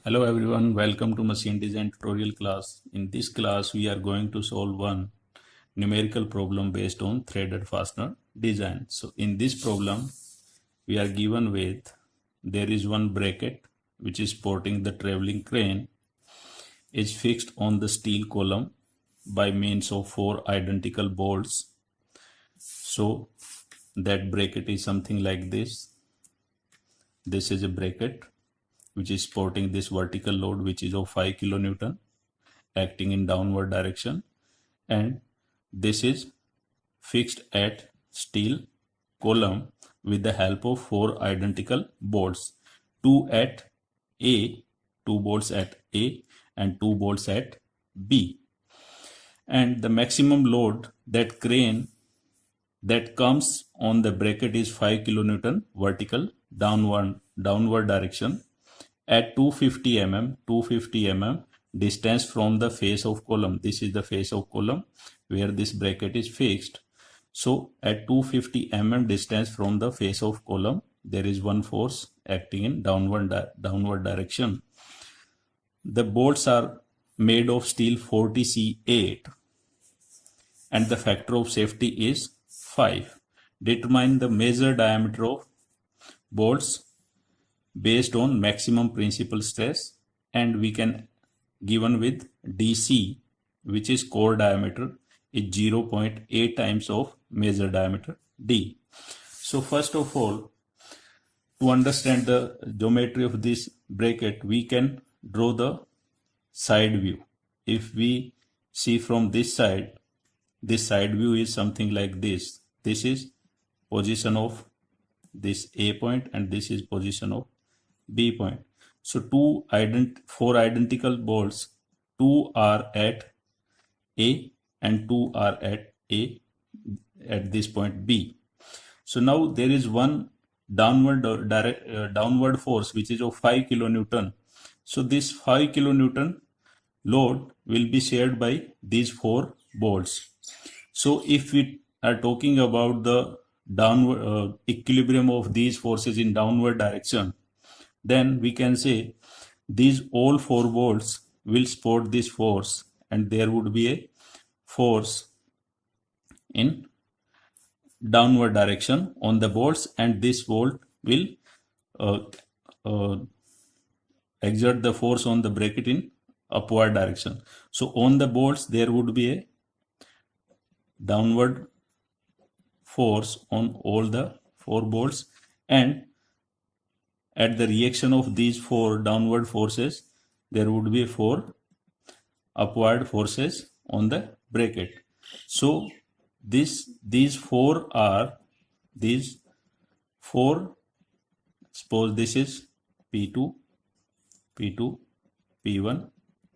Hello everyone, welcome to machine design tutorial class. In this class we are going to solve one numerical problem based on threaded fastener design. So in this problem we are given with there is one bracket which is supporting the traveling crane is fixed on the steel column by means of 4 identical bolts. So that bracket is something like this. This is a bracket which is supporting this vertical load which is of 5 kilonewton acting in downward direction, and this is fixed at steel column with the help of 4 identical bolts, 2 at A, 2 bolts at A and 2 bolts at B. And the maximum load that crane that comes on the bracket is 5 kilonewton vertical downward direction at 250 mm distance from the face of column. This is the face of column where this bracket is fixed. So at 250 mm distance from the face of column, there is one force acting in downward direction. The bolts are made of steel 40C8 and the factor of safety is 5. Determine the major diameter of bolts based on maximum principal stress, and we can given with DC, which is core diameter, is 0.8 times of major diameter D. So first of all, to understand the geometry of this bracket, we can draw the side view. If we see from this side view is something like this. This is position of this A point and this is position of B point. So 4 identical bolts, 2 are at A and 2 are at A at this point B. So now there is one downward force which is of 5 kilonewton. So this 5 kilonewton load will be shared by these 4 bolts. So if we are talking about the downward equilibrium of these forces in downward direction, then we can say these all 4 bolts will support this force and there would be a force in downward direction on the bolts, and this bolt will exert the force on the bracket in upward direction. So on the bolts there would be a downward force on all the 4 bolts, and at the reaction of these 4 downward forces, there would be 4 upward forces on the bracket. So these 4 are suppose this is P2, P2, P1,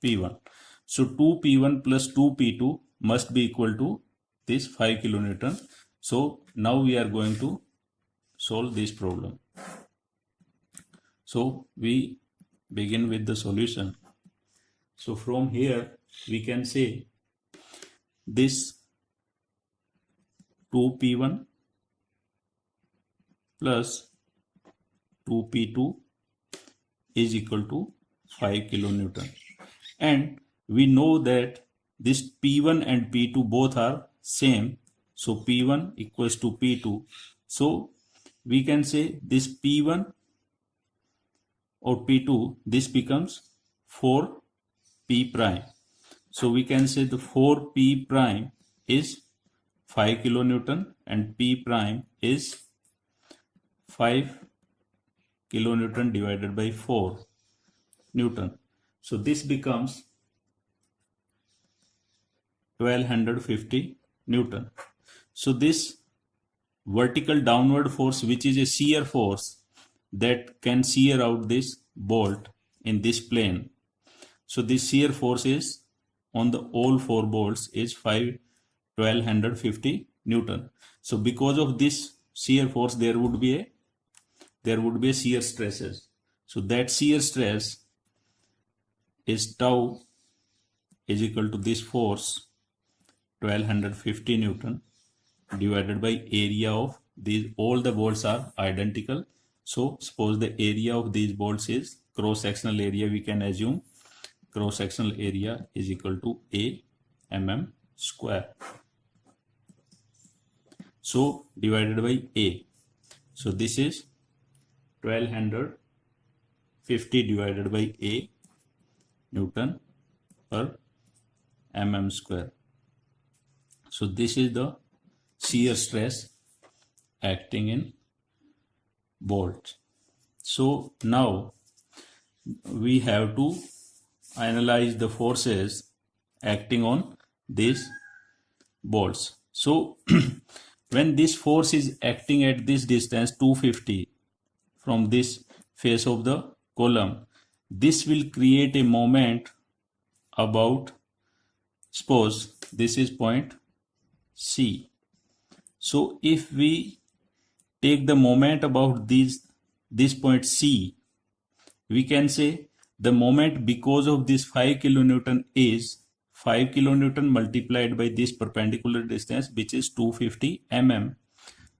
P1. So 2P1 plus 2P2 must be equal to this 5 kilonewton. So now we are going to solve this problem. So we begin with the solution. So from here we can say this 2P1 plus 2P2 is equal to 5 kilonewton. And we know that this P1 and P2 both are same. So P1 equals to P2. So we can say this P1 or P2, this becomes 4P prime. So we can say the 4P prime is 5 kilonewton and P prime is 5 kilonewton divided by 4 Newton. So this becomes 1250 Newton. So this vertical downward force, which is a shear force that can shear out this bolt in this plane. So this shear force is on the all 4 bolts is 1250 Newton. So because of this shear force, there would be a shear stresses. So that shear stress is tau is equal to this force 1250 Newton divided by area of these. All the bolts are identical. So suppose the area of these bolts is cross sectional area, we can assume cross sectional area is equal to A mm square. So divided by A. So this is 1250 divided by A Newton per mm square. So this is the shear stress acting in bolts. So now we have to analyze the forces acting on these bolts. So when this force is acting at this distance 250 from this face of the column, this will create a moment about, suppose this is point C. So if we take the moment about this point C, we can say the moment because of this 5 kilonewton is 5 kilonewton multiplied by this perpendicular distance, which is 250 mm.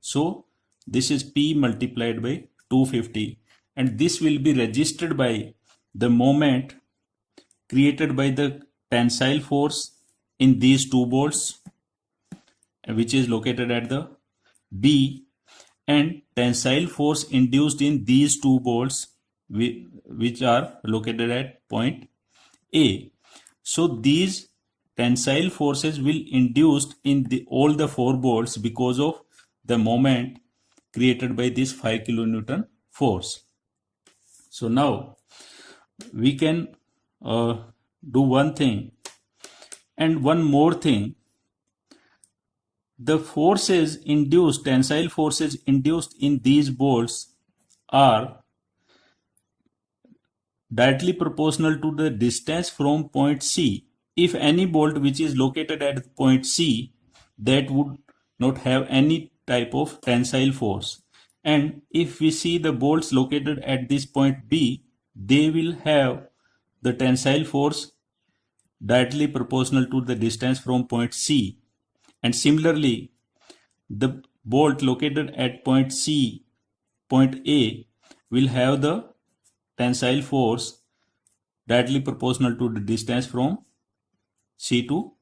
So this is P multiplied by 250, and this will be registered by the moment created by the tensile force in these two bolts, which is located at the B, and tensile force induced in these two bolts which are located at point A. So these tensile forces will induced in all the four bolts because of the moment created by this 5 kilonewton force. So now we can do one thing and one more thing. The forces induced, tensile forces induced in these bolts are directly proportional to the distance from point C. If any bolt which is located at point C, that would not have any type of tensile force. And if we see the bolts located at this point B, they will have the tensile force directly proportional to the distance from point C. And similarly, the bolt located at point C, point A, will have the tensile force directly proportional to the distance from C to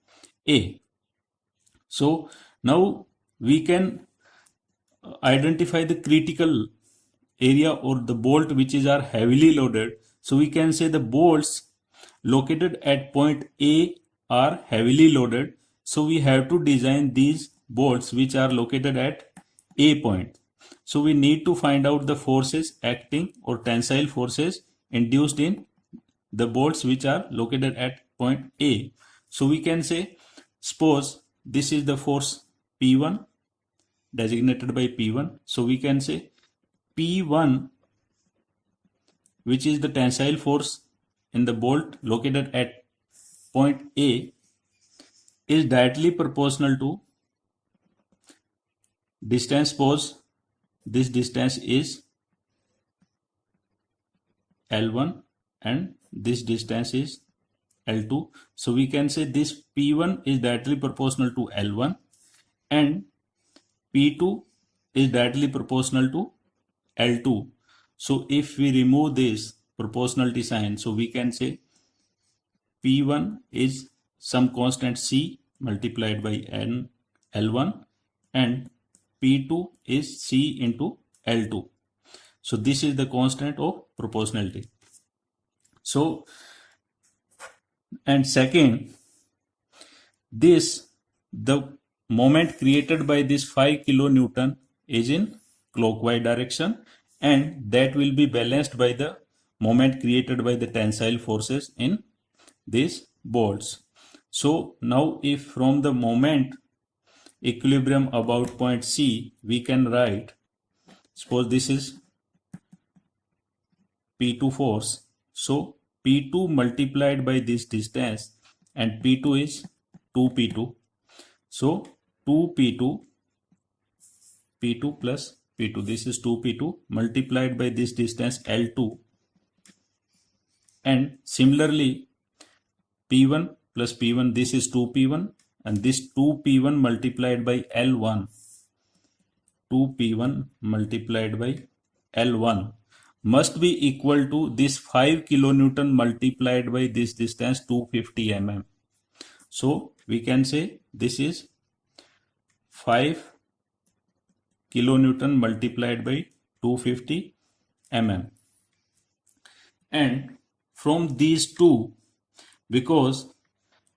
A. So now we can identify the critical area or the bolt which are heavily loaded. So we can say the bolts located at point A are heavily loaded. So we have to design these bolts which are located at A point. So we need to find out the forces acting or tensile forces induced in the bolts which are located at point A. So we can say, suppose this is the force P1 designated by P1. So we can say P1, which is the tensile force in the bolt located at point A, is directly proportional to distance. Suppose this distance is L1 and this distance is L2. So we can say this P1 is directly proportional to L1 and P2 is directly proportional to L2. So if we remove this proportionality sign, so we can say P1 is some constant C multiplied by L1 and P2 is C into L2. So this is the constant of proportionality. So, and second, the moment created by this 5 kilonewton is in clockwise direction, and that will be balanced by the moment created by the tensile forces in these bolts. So now if from the moment equilibrium about point C, we can write, suppose this is P2 force. So P2 multiplied by this distance, and P2 is 2P2. So 2P2, P2 plus P2, this is 2P2 multiplied by this distance L2. And similarly, P1 plus P1, this is 2P1, and this 2P1 multiplied by L1, 2P1 multiplied by L1. must be equal to this 5 kilonewton multiplied by this distance 250 mm. So we can say this is 5 kilonewton multiplied by 250 mm. And from these two, because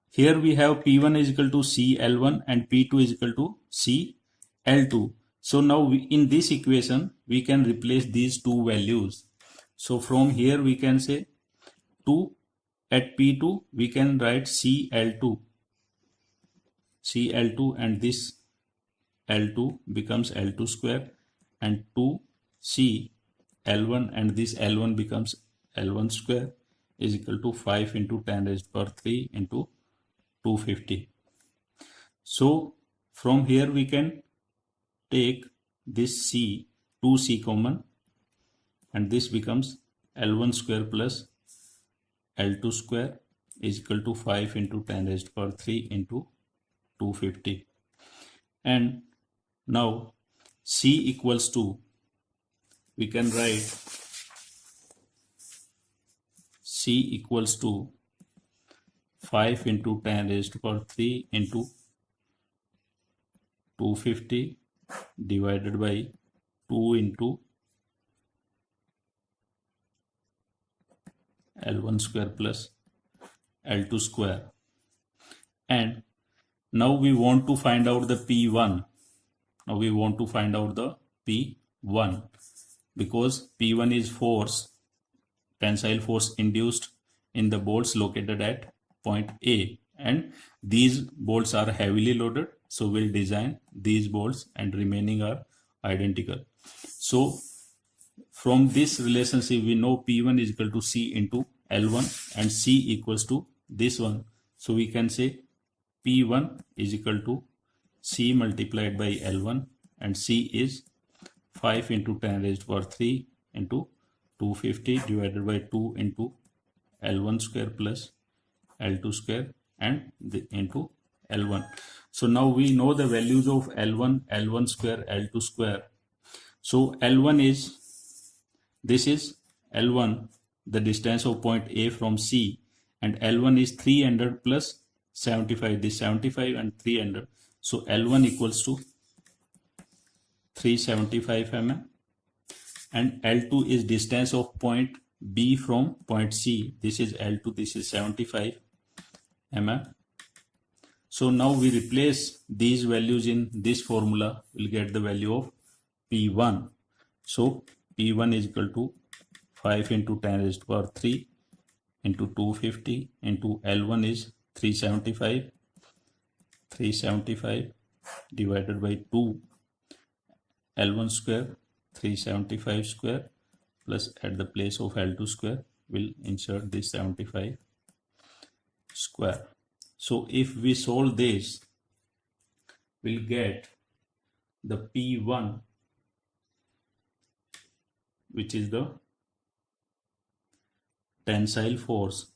here we have P1 is equal to CL1 and P2 is equal to CL2. So now in this equation, we can replace these two values. So from here we can say 2 at P2, we can write CL2 and this L2 becomes L2 square, and 2C L1 and this L1 becomes L1 square is equal to 5 into 10 raised to power 3 into 250. So from here we can take this C, 2C common, and this becomes L1 square plus L2 square is equal to 5 into 10 raised to power 3 into 250. And now C equals to, we can write C equals to 5 into 10 raised to power 3 into 250 divided by 2 into L1 square plus L2 square. And now we want to find out the P1. Now we want to find out the P1, because P1 is force, tensile force induced in the bolts located at point A, and these bolts are heavily loaded, so we'll design these bolts and remaining are identical. So from this relationship we know P1 is equal to C into L1 and C equals to this one. So we can say P1 is equal to C multiplied by L1, and C is 5 into 10 raised to power 3 into 250 divided by 2 into L1 square plus L2 square and into L1. So now we know the values of L1, L1 square, L2 square. So L1 is, this is L1, the distance of point A from C, and L1 is 300 plus 75, this 75 and 300. So L1 equals to 375 mm, and L2 is distance of point B from point C. This is L2, this is 75 mm. So now we replace these values in this formula, we'll get the value of P1. So P1 is equal to 5 into 10 raised to power 3 into 250 into L1 is 375 divided by 2 L1 square 375 square plus at the place of L2 square we'll insert this 75 square. So if we solve this, we'll get the P1, which is the tensile force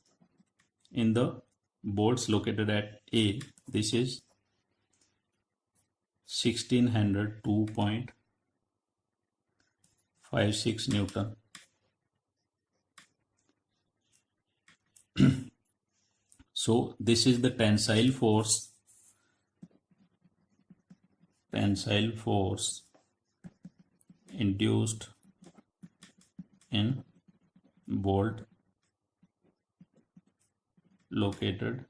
in the bolts located at A. This is 1602.56 Newton. So this is the tensile force induced in bolt located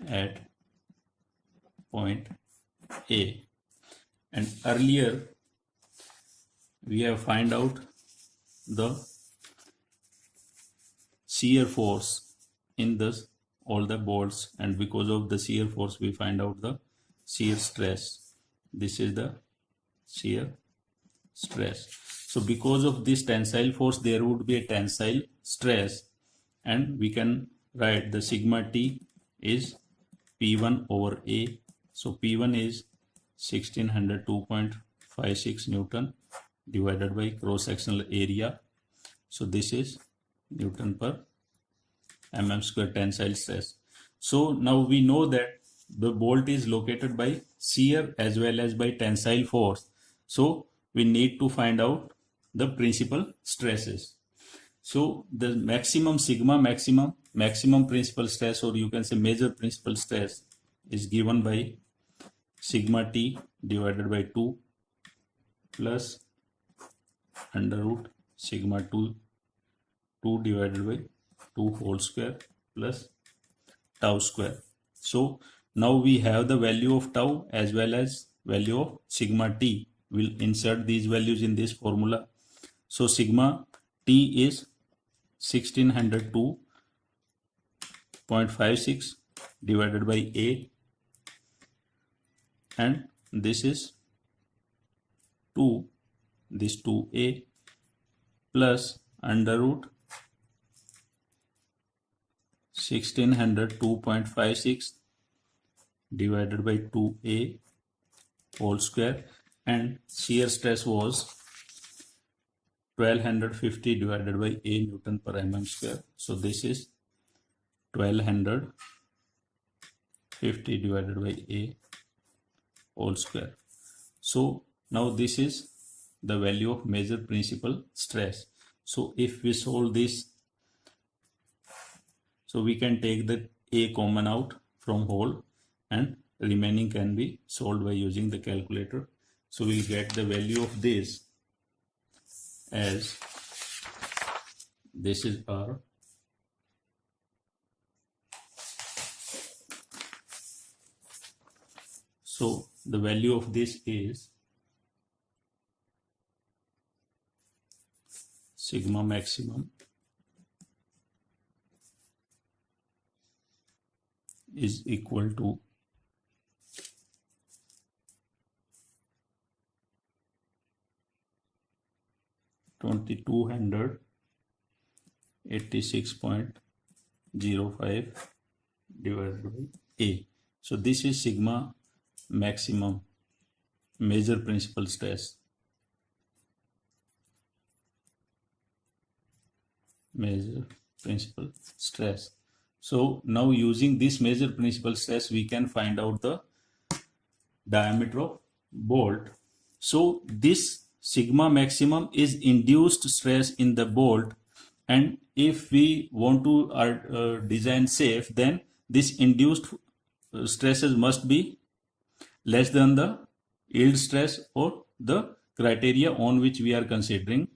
at point A. And earlier we have find out the shear force in this all the bolts, and because of the shear force we find out the shear stress. This is the shear stress. So because of this tensile force there would be a tensile stress, and we can write the sigma T is P1 over A. So P1 is 1602.56 Newton divided by cross sectional area. So this is Newton per mm square tensile stress. So now we know that the bolt is located by shear as well as by tensile force. So we need to find out the principal stresses. So the maximum sigma maximum principal stress, or you can say major principal stress, is given by sigma t divided by 2 plus under root sigma 2 divided by 2 whole square plus tau square. So now we have the value of tau as well as value of sigma t. We'll insert these values in this formula. So sigma t is 1602.56 divided by A, and this is 2, this 2A plus under root 1602.56 divided by 2A whole square, and shear stress was 1250 divided by A Newton per mm square. So this is 1250 divided by A whole square. So now this is the value of major principal stress. So if we solve this, so we can take the A common out from whole and remaining can be solved by using the calculator. So we'll get the value of this as, this is R so the value of this is sigma maximum is equal to 2286.05 divided by A. So this is sigma maximum major principal stress. Major principal stress. So now using this major principal stress, we can find out the diameter of bolt. So this sigma maximum is induced stress in the bolt, and if we want to design safe, then this induced stresses must be less than the yield stress or the criteria on which we are considering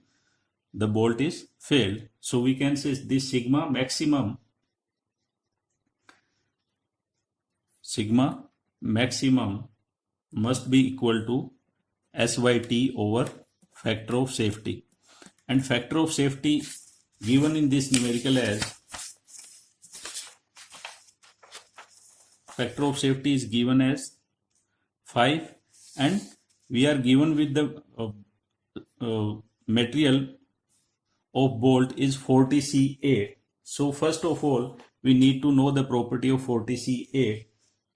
the bolt is failed. So we can say this sigma maximum must be equal to SYT over factor of safety, and factor of safety given in this numerical as, factor of safety is given as 5, and we are given with the material of bolt is 40C8. So first of all we need to know the property of 40C8,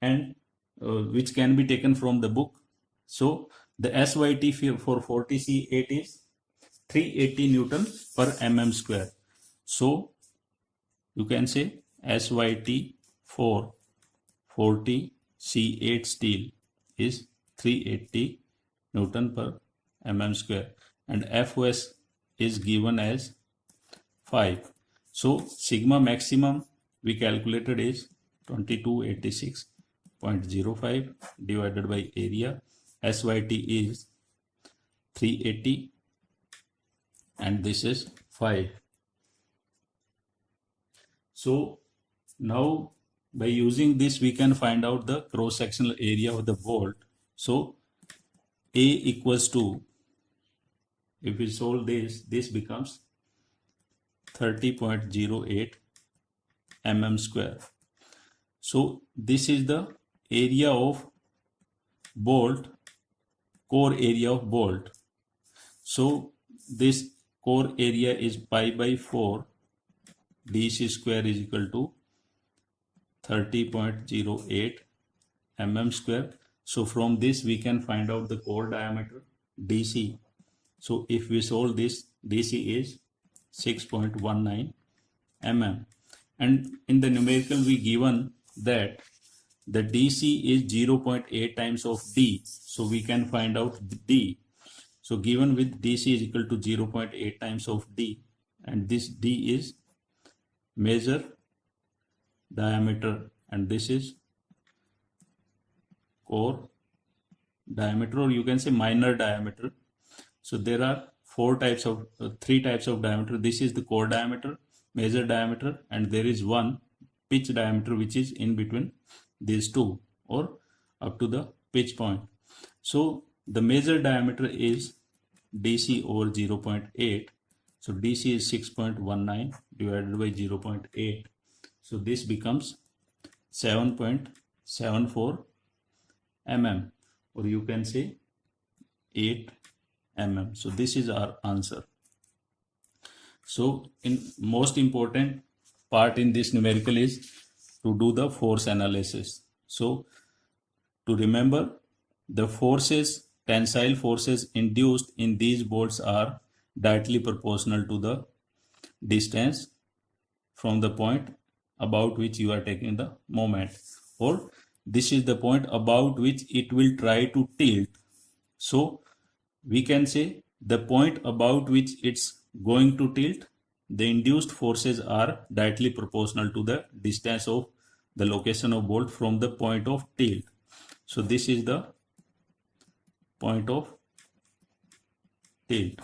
and which can be taken from the book. So the SYT for 40C8 is 380 Newton per mm square. So you can say SYT for 40C8 steel is 380 Newton per mm square, and FOS is given as 5. So sigma maximum we calculated is 2286.05 divided by area. SYT is 380 and this is 5. So now by using this we can find out the cross sectional area of the bolt. So A equals to, if we solve this, this becomes 30.08 mm square. So this is the area of bolt, core area of bolt. So this core area is pi by 4 DC square is equal to 30.08 mm square. So from this we can find out the core diameter DC. So if we solve this, DC is 6.19 mm, and in the numerical we given that the DC is 0.8 times of D. So we can find out D. So given with DC is equal to 0.8 times of D, and this D is major diameter and this is core diameter, or you can say minor diameter. So there are three types of diameter. This is the core diameter, major diameter, and there is one pitch diameter which is in between these two or up to the pitch point. So the major diameter is DC over 0.8. So DC is 6.19 divided by 0.8. So this becomes 7.74 mm, or you can say 8 mm. So this is our answer. So in most important part in this numerical is to do the force analysis. So to remember, the forces, tensile forces induced in these bolts are directly proportional to the distance from the point about which you are taking the moment, or this is the point about which it will try to tilt. So we can say the point about which it's going to tilt, the induced forces are directly proportional to the distance of the location of bolt from the point of tilt. So this is the point of tilt.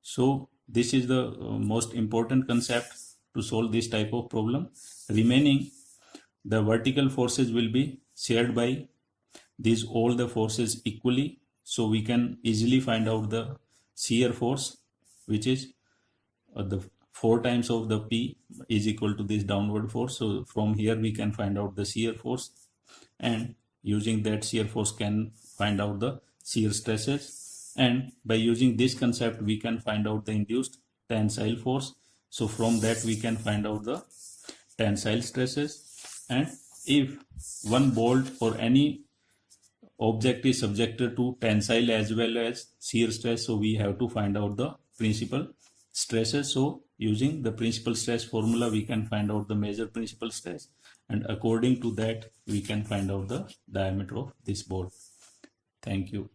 So this is the most important concept to solve this type of problem. Remaining, the vertical forces will be shared by these all the forces equally. So we can easily find out the shear force, which is the 4 times of the P is equal to this downward force. So from here we can find out the shear force, and using that shear force can find out the shear stresses, and by using this concept we can find out the induced tensile force. So from that we can find out the tensile stresses, and if one bolt or any object is subjected to tensile as well as shear stress, so we have to find out the principal stresses. So using the principal stress formula we can find out the major principal stress, and according to that we can find out the diameter of this bolt. Thank you.